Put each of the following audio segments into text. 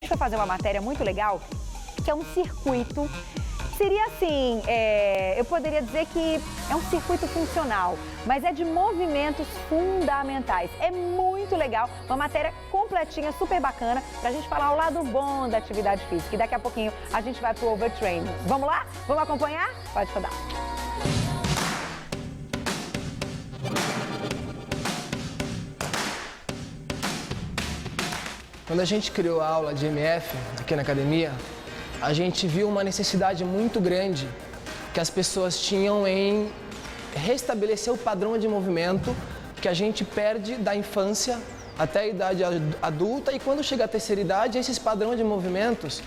gente vai fazer uma matéria muito legal, que é um circuito. Seria assim, eu poderia dizer que é um circuito funcional, mas é de movimentos fundamentais. É muito legal, uma matéria completinha, super bacana, pra gente falar o lado bom da atividade física. E daqui a pouquinho a gente vai pro overtraining. Vamos lá? Vamos acompanhar? Pode rodar. Quando a gente criou a aula de MF aqui na academia, a gente viu uma necessidade muito grande que as pessoas tinham em restabelecer o padrão de movimento que a gente perde da infância até a idade adulta, e quando chega à terceira idade, esses padrões de movimentos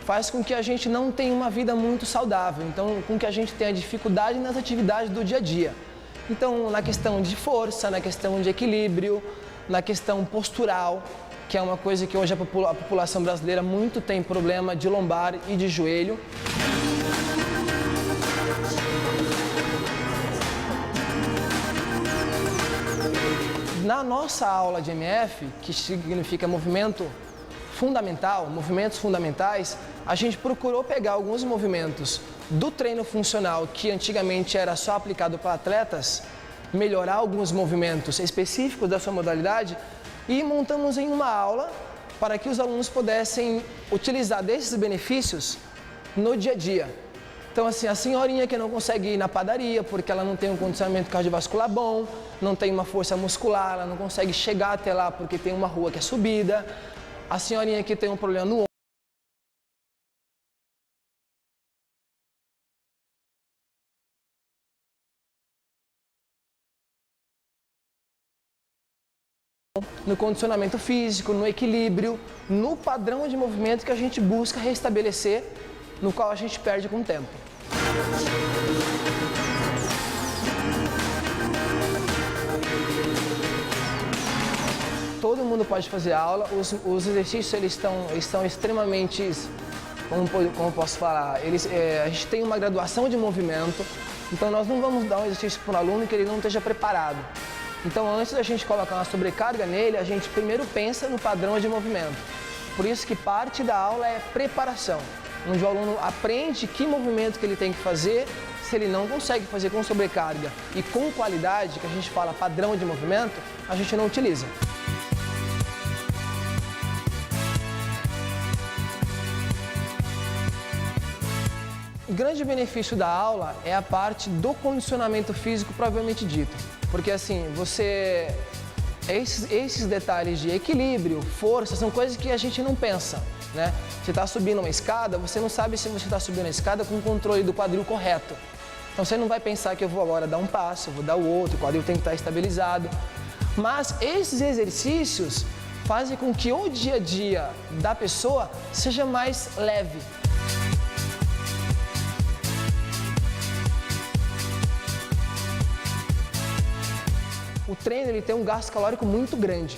faz com que a gente não tenha uma vida muito saudável, então com que a gente tenha dificuldade nas atividades do dia a dia. Então, na questão de força, na questão de equilíbrio, na questão postural, que é uma coisa que hoje a população brasileira muito tem problema de lombar e de joelho. Na nossa aula de MF, que significa movimento fundamental, movimentos fundamentais, a gente procurou pegar alguns movimentos do treino funcional que antigamente era só aplicado para atletas, melhorar alguns movimentos específicos da sua modalidade, e montamos em uma aula para que os alunos pudessem utilizar desses benefícios no dia a dia. Então, assim, a senhorinha que não consegue ir na padaria porque ela não tem um condicionamento cardiovascular bom, não tem uma força muscular, ela não consegue chegar até lá porque tem uma rua que é subida, a senhorinha que tem um problema no no condicionamento físico, no equilíbrio, no padrão de movimento que a gente busca restabelecer, no qual a gente perde com o tempo. Todo mundo pode fazer aula, os exercícios eles estão extremamente, como posso falar, a gente tem uma graduação de movimento, então nós não vamos dar um exercício para um aluno que ele não esteja preparado. Então, antes da gente colocar uma sobrecarga nele, a gente primeiro pensa no padrão de movimento. Por isso que parte da aula é preparação, onde o aluno aprende que movimento que ele tem que fazer, se ele não consegue fazer com sobrecarga e com qualidade, que a gente fala padrão de movimento, a gente não utiliza. O grande benefício da aula é a parte do condicionamento físico propriamente dito. Porque assim, esses detalhes de equilíbrio, força, são coisas que a gente não pensa, né? Você está subindo uma escada, você não sabe se você está subindo a escada com o controle do quadril correto. Então você não vai pensar que eu vou agora dar um passo, eu vou dar o outro, o quadril tem que estar estabilizado. Mas esses exercícios fazem com que o dia a dia da pessoa seja mais leve. O treino ele tem um gasto calórico muito grande.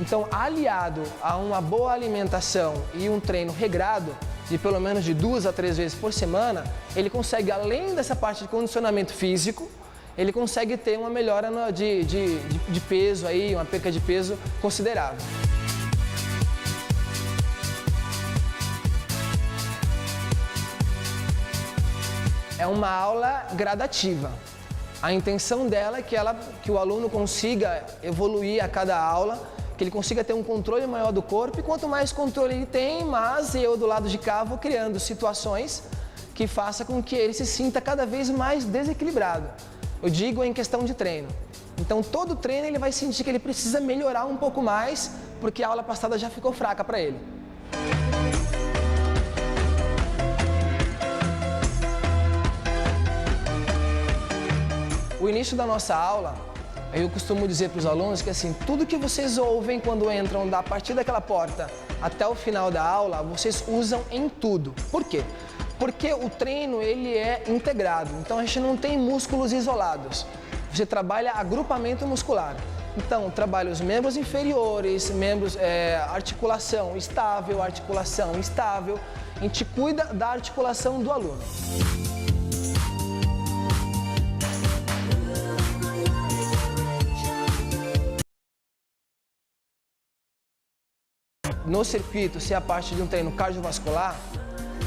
Então, aliado a uma boa alimentação e um treino regrado, de pelo menos de 2 a 3 vezes por semana, ele consegue, além dessa parte de condicionamento físico, ele consegue ter uma melhora de peso, aí, uma perca de peso considerável. É uma aula gradativa. A intenção dela é que o aluno consiga evoluir a cada aula, que ele consiga ter um controle maior do corpo, e quanto mais controle ele tem, mais eu do lado de cá vou criando situações que façam com que ele se sinta cada vez mais desequilibrado. Eu digo em questão de treino. Então todo treino ele vai sentir que ele precisa melhorar um pouco mais, porque a aula passada já ficou fraca para ele. O início da nossa aula, eu costumo dizer para os alunos que assim, tudo que vocês ouvem quando entram a partir daquela porta até o final da aula, vocês usam em tudo. Por quê? Porque o treino ele é integrado, então a gente não tem músculos isolados. Você trabalha agrupamento muscular. Então, trabalha os membros inferiores, articulação estável, articulação instável. A gente cuida da articulação do aluno. no circuito ser a parte de um treino cardiovascular,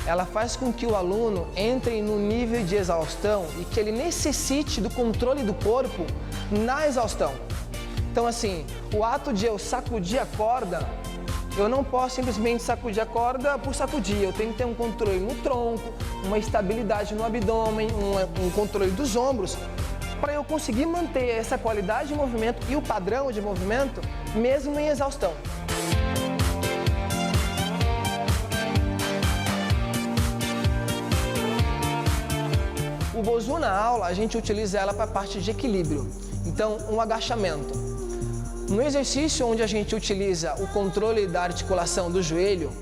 ela faz com que o aluno entre no nível de exaustão e que ele necessite do controle do corpo na exaustão. Então, assim, o ato de eu sacudir a corda, eu não posso simplesmente sacudir a corda por sacudir. Eu tenho que ter um controle no tronco, uma estabilidade no abdômen, um controle dos ombros, para eu conseguir manter essa qualidade de movimento e o padrão de movimento, mesmo em exaustão. O Bosu na aula, a gente utiliza ela para a parte de equilíbrio. Então, um agachamento. No exercício onde a gente utiliza o controle da articulação do joelho,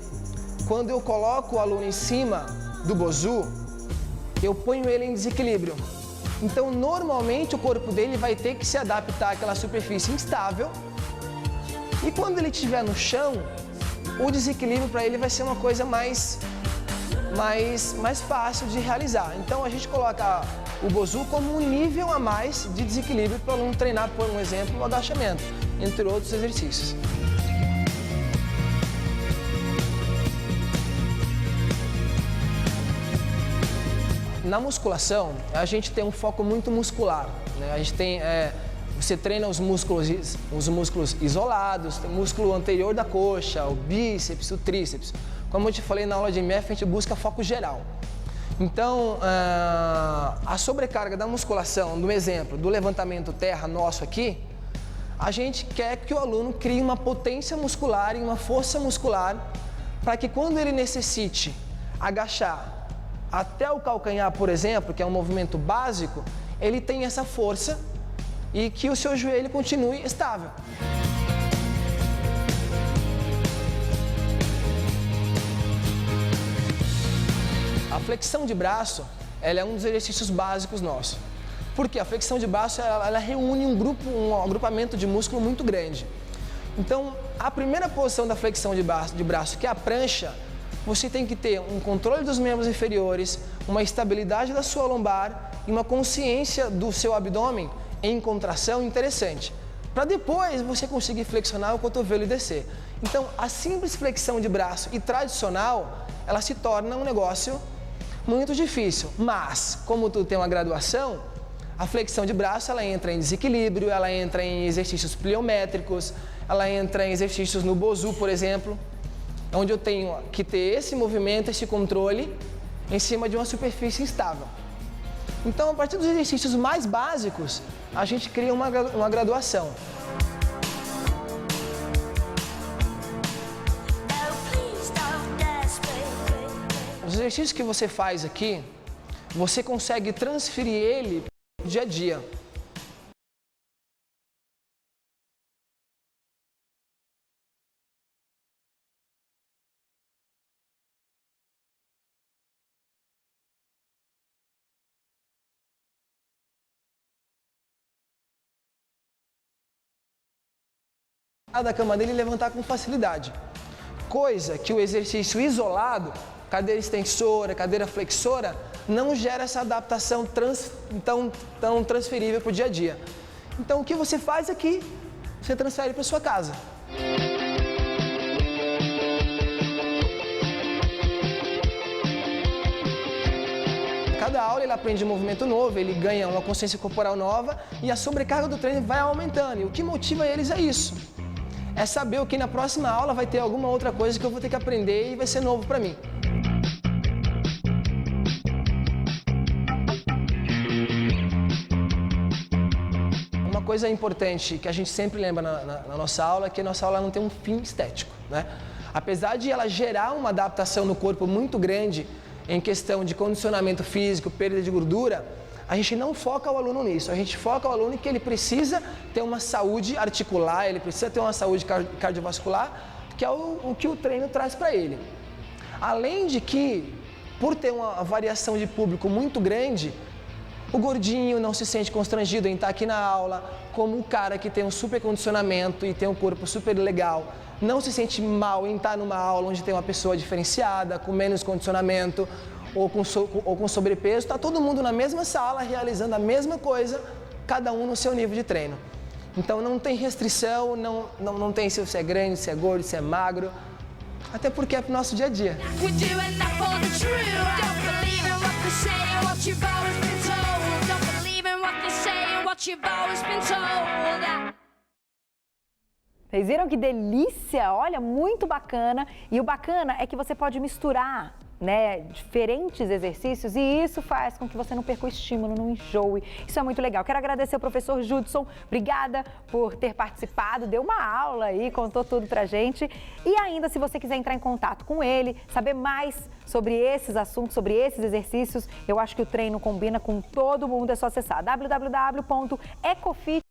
quando eu coloco o aluno em cima do Bosu, eu ponho ele em desequilíbrio. Então, normalmente, o corpo dele vai ter que se adaptar àquela superfície instável. E quando ele estiver no chão, o desequilíbrio para ele vai ser uma coisa mais fácil de realizar. Então, a gente coloca o Bosu como um nível a mais de desequilíbrio para o aluno treinar, por um exemplo, o agachamento, entre outros exercícios. Na musculação, a gente tem um foco muito muscular, né? A gente tem, você treina os músculos isolados, tem o músculo anterior da coxa, o bíceps, o tríceps. Como eu te falei na aula de MF, a gente busca foco geral. Então, a sobrecarga da musculação, do exemplo, do levantamento terra nosso aqui, a gente quer que o aluno crie uma potência muscular e uma força muscular para que quando ele necessite agachar até o calcanhar, por exemplo, que é um movimento básico, ele tenha essa força e que o seu joelho continue estável. A flexão de braço, ela é um dos exercícios básicos nossos. Porque a flexão de braço, ela reúne um agrupamento de músculo muito grande. Então, a primeira posição da flexão de braço, que é a prancha, você tem que ter um controle dos membros inferiores, uma estabilidade da sua lombar e uma consciência do seu abdômen em contração interessante. Para depois você conseguir flexionar o cotovelo e descer. Então, a simples flexão de braço e tradicional, ela se torna um negócio muito difícil, mas como tu tem uma graduação, a flexão de braço ela entra em desequilíbrio, ela entra em exercícios pliométricos, ela entra em exercícios no Bosu, por exemplo, onde eu tenho que ter esse movimento, esse controle em cima de uma superfície instável. Então, a partir dos exercícios mais básicos, a gente cria uma graduação. Os exercícios que você faz aqui, você consegue transferir ele para o dia a dia. Da cama dele e levantar com facilidade. Coisa que o exercício isolado, cadeira extensora, cadeira flexora, não gera essa adaptação tão transferível para o dia a dia. Então, o que você faz aqui, você transfere para sua casa. Cada aula ele aprende um movimento novo, ele ganha uma consciência corporal nova e a sobrecarga do treino vai aumentando. E o que motiva eles é isso. É saber que na próxima aula vai ter alguma outra coisa que eu vou ter que aprender e vai ser novo para mim. Uma coisa importante que a gente sempre lembra na nossa aula é que a nossa aula não tem um fim estético, né? Apesar de ela gerar uma adaptação no corpo muito grande em questão de condicionamento físico, perda de gordura, a gente não foca o aluno nisso, a gente foca o aluno que ele precisa ter uma saúde articular, ele precisa ter uma saúde cardiovascular, que é o que o treino traz para ele. Além de que, por ter uma variação de público muito grande, o gordinho não se sente constrangido em estar aqui na aula, como o cara que tem um super condicionamento e tem um corpo super legal, não se sente mal em estar numa aula onde tem uma pessoa diferenciada, com menos condicionamento, ou com sobrepeso, está todo mundo na mesma sala, realizando a mesma coisa, cada um no seu nível de treino. Então não tem restrição, não tem se você é grande, se é gordo, se é magro, até porque é pro nosso dia a dia. Vocês viram que delícia? Olha, muito bacana. E o bacana é que você pode misturar, né, diferentes exercícios e isso faz com que você não perca o estímulo, não enjoe. Isso é muito legal. Quero agradecer ao professor Judson. Obrigada por ter participado, deu uma aula aí, contou tudo pra gente. E ainda, se você quiser entrar em contato com ele, saber mais sobre esses assuntos, sobre esses exercícios, eu acho que o treino combina com todo mundo. É só acessar www.ecofit